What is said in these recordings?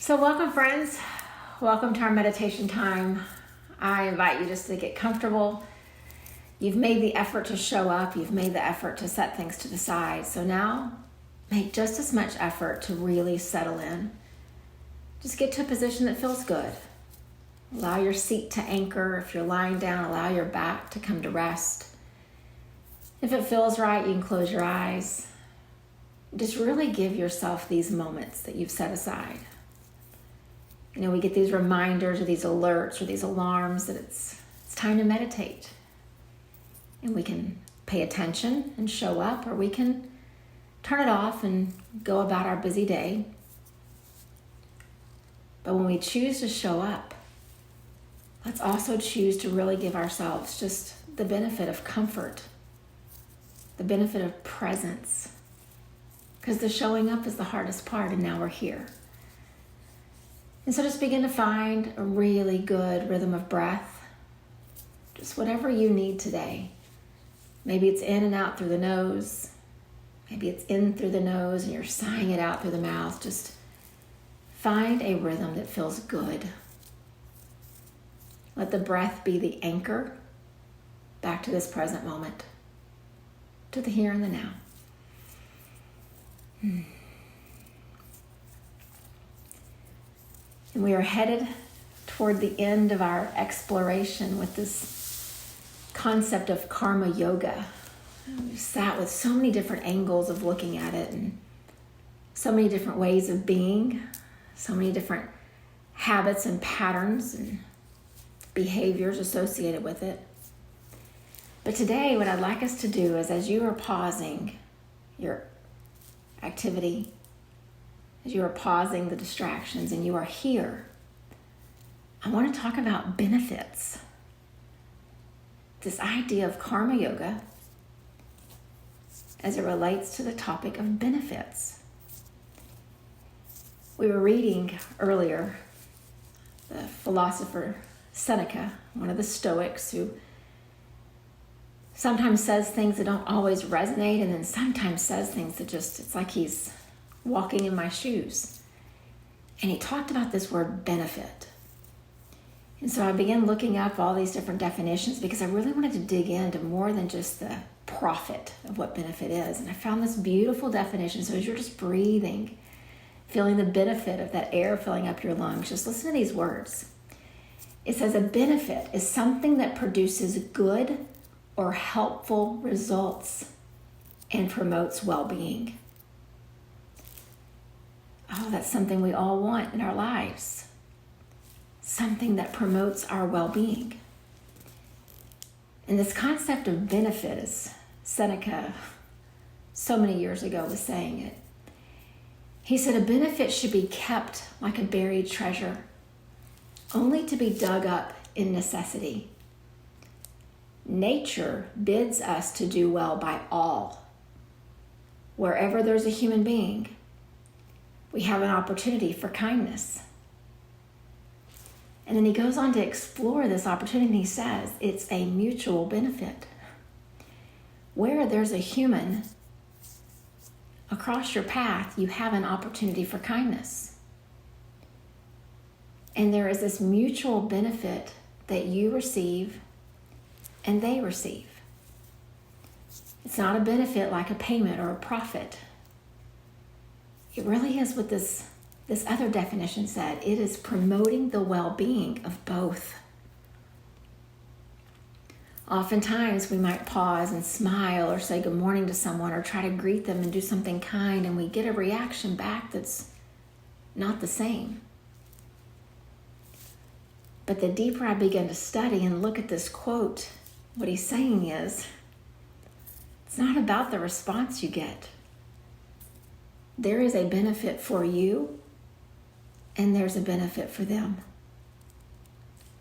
So welcome, friends. Welcome to our meditation time. I invite you just to get comfortable. You've made the effort to show up. You've made the effort to set things to the side. So now make just as much effort to really settle in. Just get to a position that feels good. Allow your seat to anchor. If you're lying down, allow your back to come to rest. If it feels right, you can close your eyes. Just really give yourself these moments that you've set aside. You know, we get these reminders or these alerts or these alarms that it's time to meditate. And we can pay attention and show up, or we can turn it off and go about our busy day. But when we choose to show up, let's also choose to really give ourselves just the benefit of comfort, the benefit of presence. Because the showing up is the hardest part, and now we're here. And so just begin to find a really good rhythm of breath. Just whatever you need today. Maybe it's in and out through the nose. Maybe it's in through the nose and you're sighing it out through the mouth. Just find a rhythm that feels good. Let the breath be the anchor back to this present moment, to the here and the now. And we are headed toward the end of our exploration with this concept of karma yoga. We've sat with so many different angles of looking at it and so many different ways of being, so many different habits and patterns and behaviors associated with it. But today, what I'd like us to do is, as you are pausing your activity, as you are pausing the distractions and you are here, I want to talk about benefits. This idea of karma yoga as it relates to the topic of benefits. We were reading earlier the philosopher Seneca, one of the Stoics, who sometimes says things that don't always resonate, and then sometimes says things that just, it's like he's walking in my shoes. And he talked about this word benefit. And so I began looking up all these different definitions because I really wanted to dig into more than just the profit of what benefit is. And I found this beautiful definition. So as you're just breathing, feeling the benefit of that air filling up your lungs, just listen to these words. It says a benefit is something that produces good or helpful results and promotes well-being. Oh, that's something we all want in our lives. Something that promotes our well-being. And this concept of benefit, as Seneca so many years ago was saying it, he said a benefit should be kept like a buried treasure, only to be dug up in necessity. Nature bids us to do well by all. Wherever there's a human being, we have an opportunity for kindness. And then he goes on to explore this opportunity, and he says it's a mutual benefit. Where there's a human across your path, you have an opportunity for kindness. And there is this mutual benefit that you receive and they receive. It's not a benefit like a payment or a profit. It really is what this other definition said. It is promoting the well-being of both. Oftentimes we might pause and smile or say good morning to someone or try to greet them and do something kind, and we get a reaction back that's not the same. But the deeper I begin to study and look at this quote, what he's saying is, it's not about the response you get. There is a benefit for you, and there's a benefit for them,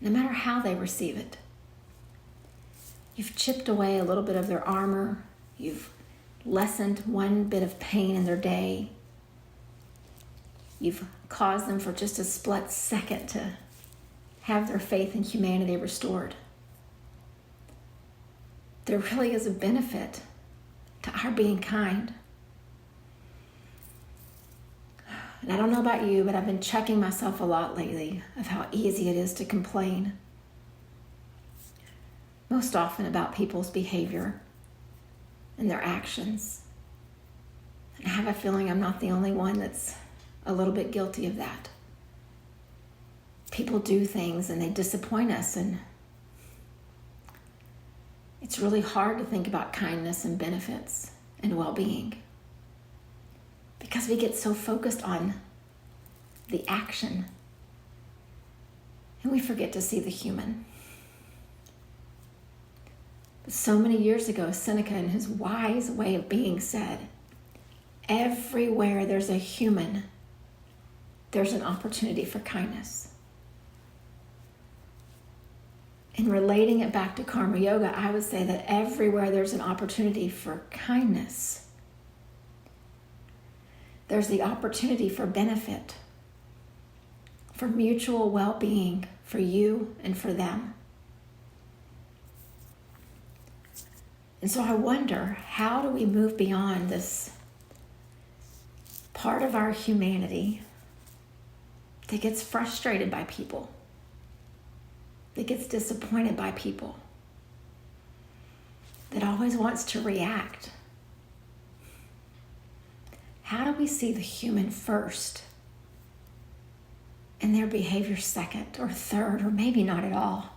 no matter how they receive it. You've chipped away a little bit of their armor. You've lessened one bit of pain in their day. You've caused them for just a split second to have their faith in humanity restored. There really is a benefit to our being kind. And I don't know about you, but I've been checking myself a lot lately of how easy it is to complain. Most often about people's behavior and their actions. And I have a feeling I'm not the only one that's a little bit guilty of that. People do things and they disappoint us, and it's really hard to think about kindness and benefits and well-being because we get so focused on the action and we forget to see the human. But so many years ago, Seneca, in his wise way of being, said, everywhere there's a human, there's an opportunity for kindness. In relating it back to karma yoga, I would say that everywhere there's an opportunity for kindness, there's the opportunity for benefit, for mutual well-being for you and for them. And so I wonder, how do we move beyond this part of our humanity that gets frustrated by people, that gets disappointed by people, that always wants to react? How do we see the human first and their behavior second or third, or maybe not at all?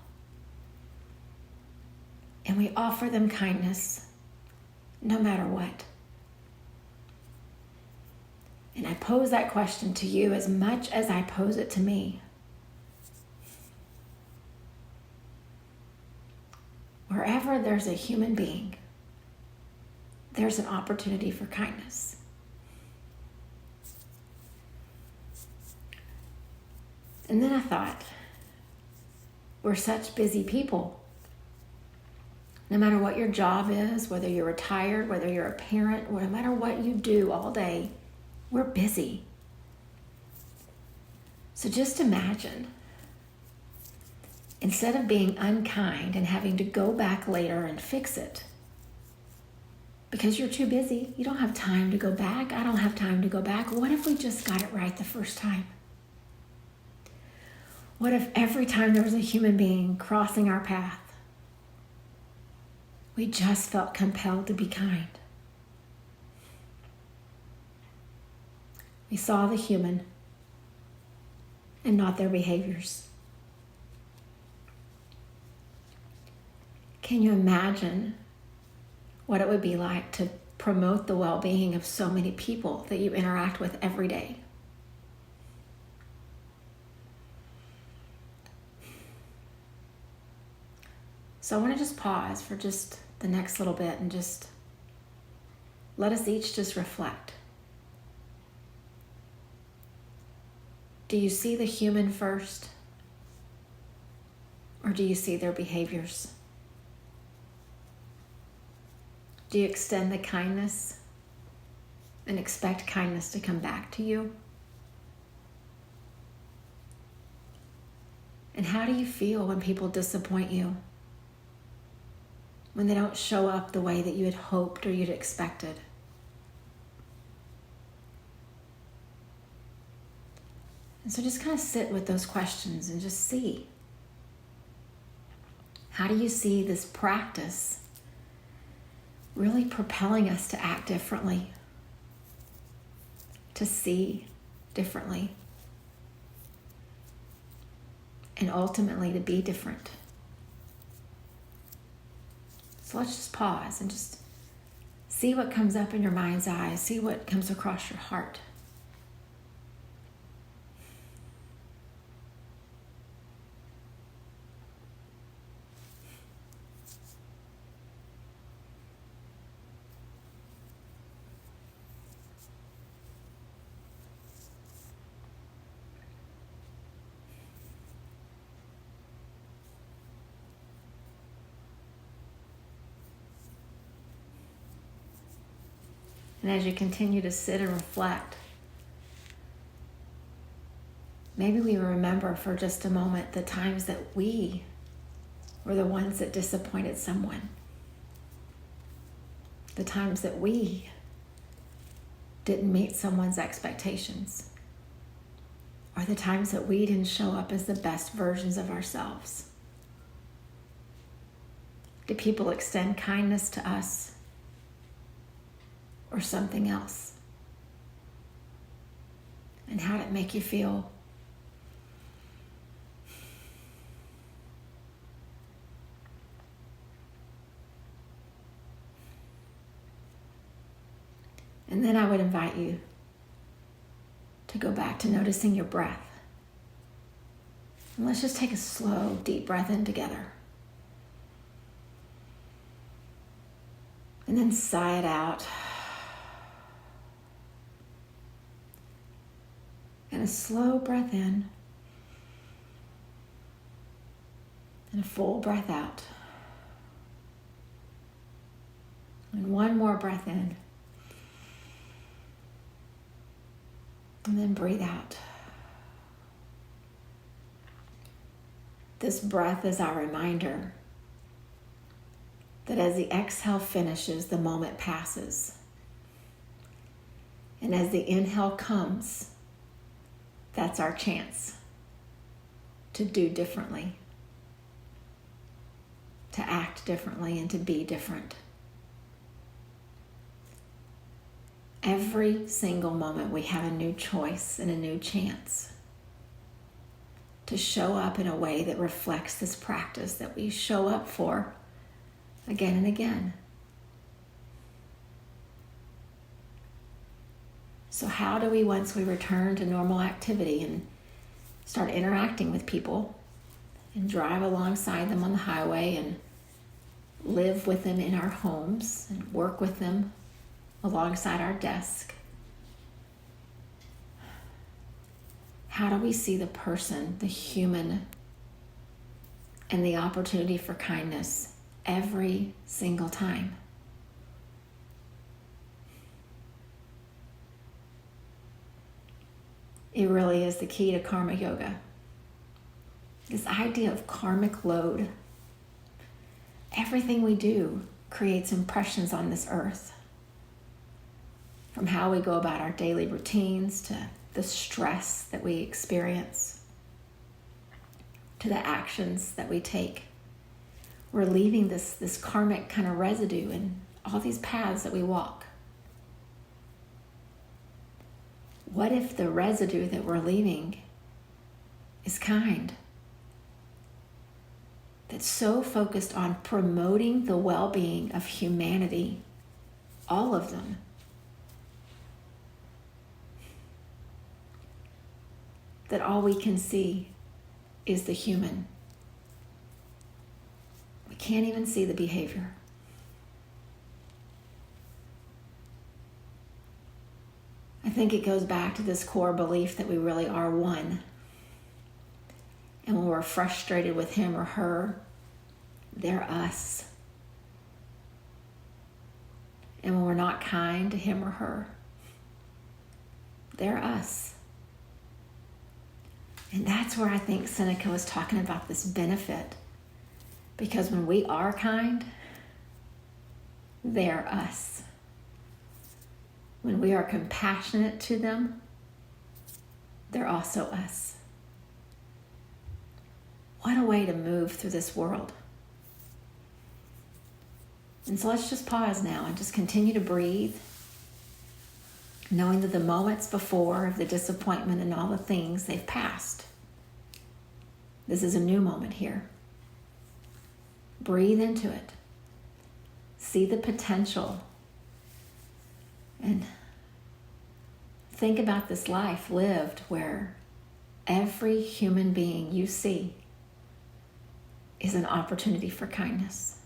And we offer them kindness no matter what. And I pose that question to you as much as I pose it to me. Wherever there's a human being, there's an opportunity for kindness. And then I thought, we're such busy people. No matter what your job is, whether you're retired, whether you're a parent, or no matter what you do all day, we're busy. So just imagine, instead of being unkind and having to go back later and fix it, because you're too busy, you don't have time to go back, I don't have time to go back. What if we just got it right the first time? What if every time there was a human being crossing our path, we just felt compelled to be kind? We saw the human and not their behaviors. Can you imagine what it would be like to promote the well-being of so many people that you interact with every day? So I want to just pause for just the next little bit and just let us each just reflect. Do you see the human first? Or do you see their behaviors? Do you extend the kindness and expect kindness to come back to you? And how do you feel when people disappoint you? When they don't show up the way that you had hoped or you'd expected? And so just kind of sit with those questions and just see. How do you see this practice really propelling us to act differently, to see differently, and ultimately to be different? So let's just pause and just see what comes up in your mind's eye, see what comes across your heart. And as you continue to sit and reflect, maybe we remember for just a moment the times that we were the ones that disappointed someone. The times that we didn't meet someone's expectations. are the times that we didn't show up as the best versions of ourselves. Do people extend kindness to us or something else? And how did it make you feel? And then I would invite you to go back to noticing your breath. And let's just take a slow, deep breath in together. And then sigh it out. And a slow breath in. And a full breath out. And one more breath in. And then breathe out. This breath is our reminder that as the exhale finishes, the moment passes. And as the inhale comes, that's our chance to do differently, to act differently, and to be different. Every single moment we have a new choice and a new chance to show up in a way that reflects this practice that we show up for again and again. So how do we, once we return to normal activity and start interacting with people and drive alongside them on the highway and live with them in our homes and work with them alongside our desk, how do we see the person, the human, and the opportunity for kindness every single time? It really is the key to karma yoga. This idea of karmic load. Everything we do creates impressions on this earth. From how we go about our daily routines to the stress that we experience, to the actions that we take. We're leaving this karmic kind of residue in all these paths that we walk. What if the residue that we're leaving is kind? That's so focused on promoting the well-being of humanity, all of them. That all we can see is the human. We can't even see the behavior. I think it goes back to this core belief that we really are one. And when we're frustrated with him or her, they're us. And when we're not kind to him or her, they're us. And that's where I think Seneca was talking about this benefit. Because when we are kind, they're us. When we are compassionate to them, they're also us. What a way to move through this world. And so let's just pause now and just continue to breathe, knowing that the moments before of the disappointment and all the things, they've passed. This is a new moment here. Breathe into it. See the potential. And think about this life lived where every human being you see is an opportunity for kindness.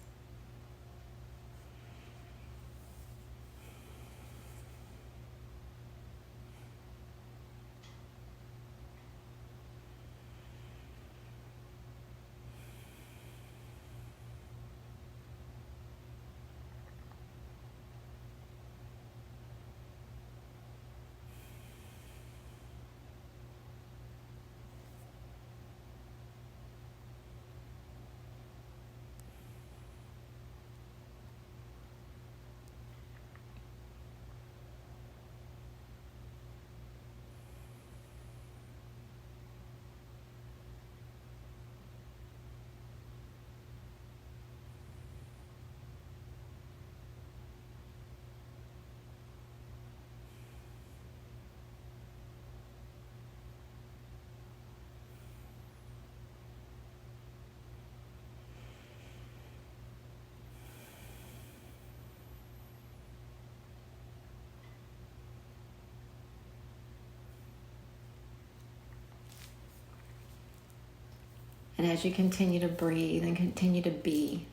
And as you continue to breathe and continue to be,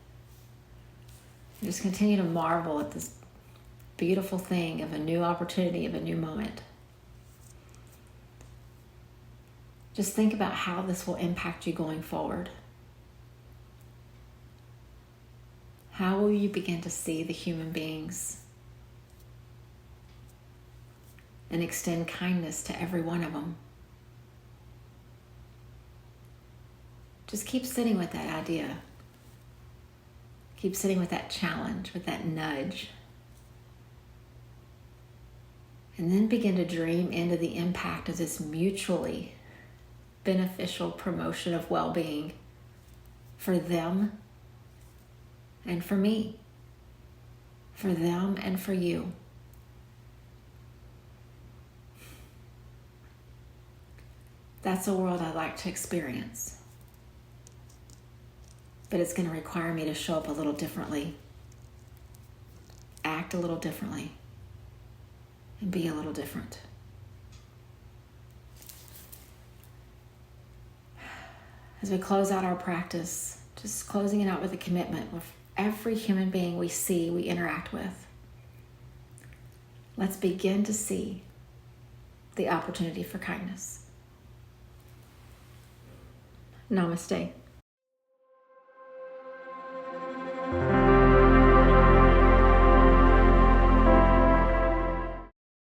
just continue to marvel at this beautiful thing of a new opportunity, of a new moment. Just think about how this will impact you going forward. How will you begin to see the human beings and extend kindness to every one of them? Just keep sitting with that idea. Keep sitting with that challenge, with that nudge. And then begin to dream into the impact of this mutually beneficial promotion of well-being for them and for me, for them and for you. That's a world I'd like to experience. But it's going to require me to show up a little differently, act a little differently, and be a little different. As we close out our practice, just closing it out with a commitment with every human being we see, we interact with. Let's begin to see the opportunity for kindness. Namaste.